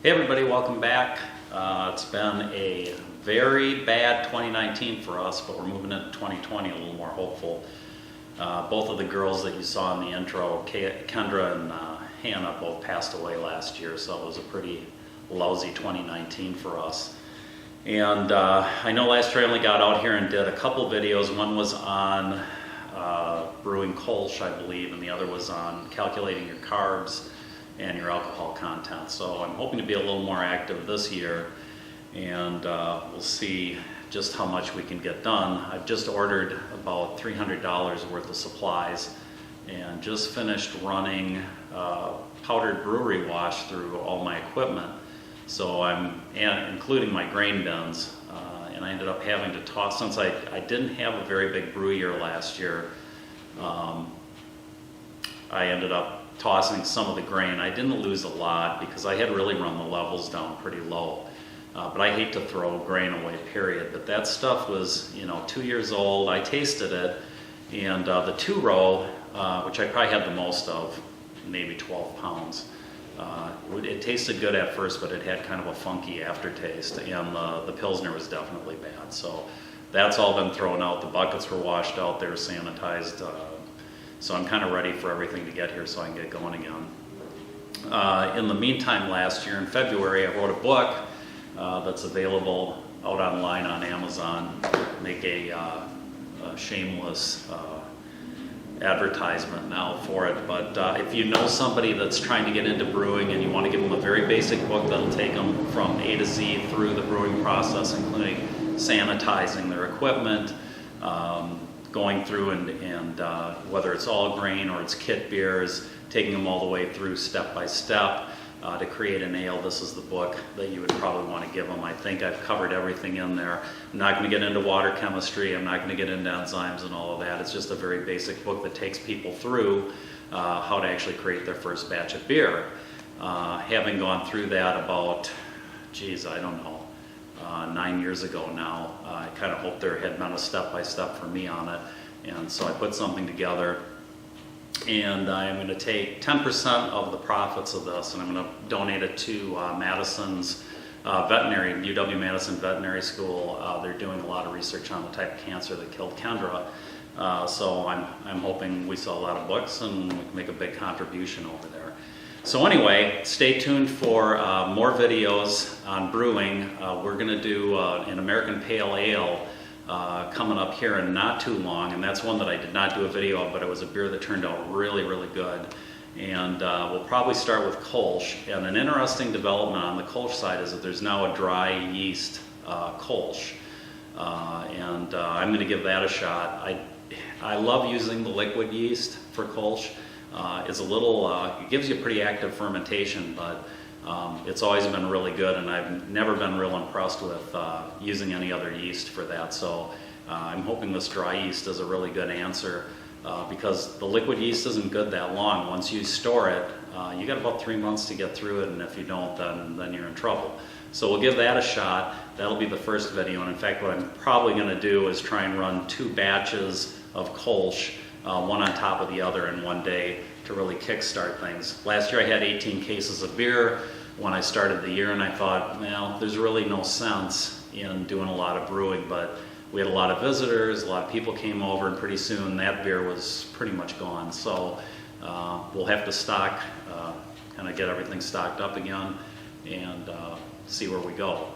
Hey everybody, welcome back. It's been a very bad 2019 for us, but we're moving into 2020 a little more hopeful. Both of the girls that you saw in the intro, Kendra and Hannah, both passed away last year, so it was a pretty lousy 2019 for us. And I know last year I only got out here and did a couple videos. One was on brewing Kolsch, I believe, and the other was on calculating your carbs and your alcohol content. So I'm hoping to be a little more active this year, and we'll see just how much we can get done. I've just ordered about $300 worth of supplies and just finished running powdered brewery wash through all my equipment. So I'm including my grain bins, and I ended up having to toss, since I didn't have a very big brew year last year, I ended up tossing some of the grain. I didn't lose a lot because I had really run the levels down pretty low. But I hate to throw grain away, period. But that stuff was, 2 years old. I tasted it, and the 2-row, which I probably had the most of, maybe 12 pounds, it tasted good at first, but it had kind of a funky aftertaste, and the Pilsner was definitely bad. So that's all been thrown out. The buckets were washed out, they were sanitized. So I'm kind of ready for everything to get here so I can get going again. In the meantime, last year in February, I wrote a book that's available out online on Amazon. Make a shameless advertisement now for it. But if you know somebody that's trying to get into brewing and you want to give them a very basic book that'll take them from A to Z through the brewing process, including sanitizing their equipment, going through and whether it's all grain or it's kit beers, taking them all the way through step by step to create an ale, this is the book that you would probably want to give them. I think I've covered everything in there. I'm not going to get into water chemistry, I'm not going to get into enzymes and all of that. It's just a very basic book that takes people through how to actually create their first batch of beer. Having gone through that about, I don't know, 9 years ago now. I kind of hoped there had been a step-by-step for me on it, and so I put something together, and I'm going to take 10% of the profits of this and I'm going to donate it to Madison's UW-Madison Veterinary School. They're doing a lot of research on the type of cancer that killed Kendra, so I'm hoping we sell a lot of books and we can make a big contribution over there. So anyway, stay tuned for more videos on brewing. We're going to do an American Pale Ale coming up here in not too long, and that's one that I did not do a video of, but it was a beer that turned out really, really good. And we'll probably start with Kolsch. And an interesting development on the Kolsch side is that there's now a dry yeast Kolsch. And I'm going to give that a shot. I love using the liquid yeast for Kolsch. It's a little, it gives you a pretty active fermentation, but it's always been really good, and I've never been real impressed with using any other yeast for that. So I'm hoping this dry yeast is a really good answer because the liquid yeast isn't good that long. Once you store it, you got about 3 months to get through it, and if you don't, then you're in trouble. So we'll give that a shot. That'll be the first video, and in fact what I'm probably going to do is try and run 2 batches of Kolsch, one on top of the other in one day, to really kickstart things. Last year I had 18 cases of beer when I started the year, and I thought, well, there's really no sense in doing a lot of brewing, but we had a lot of visitors, a lot of people came over, and pretty soon that beer was pretty much gone. So we'll have to stock, kind of get everything stocked up again and see where we go.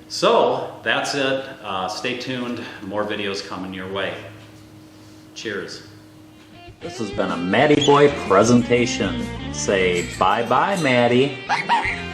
So that's it. Stay tuned, more videos coming your way. Cheers. This has been a Matty Boy presentation. Say bye-bye, Matty. Bye-bye.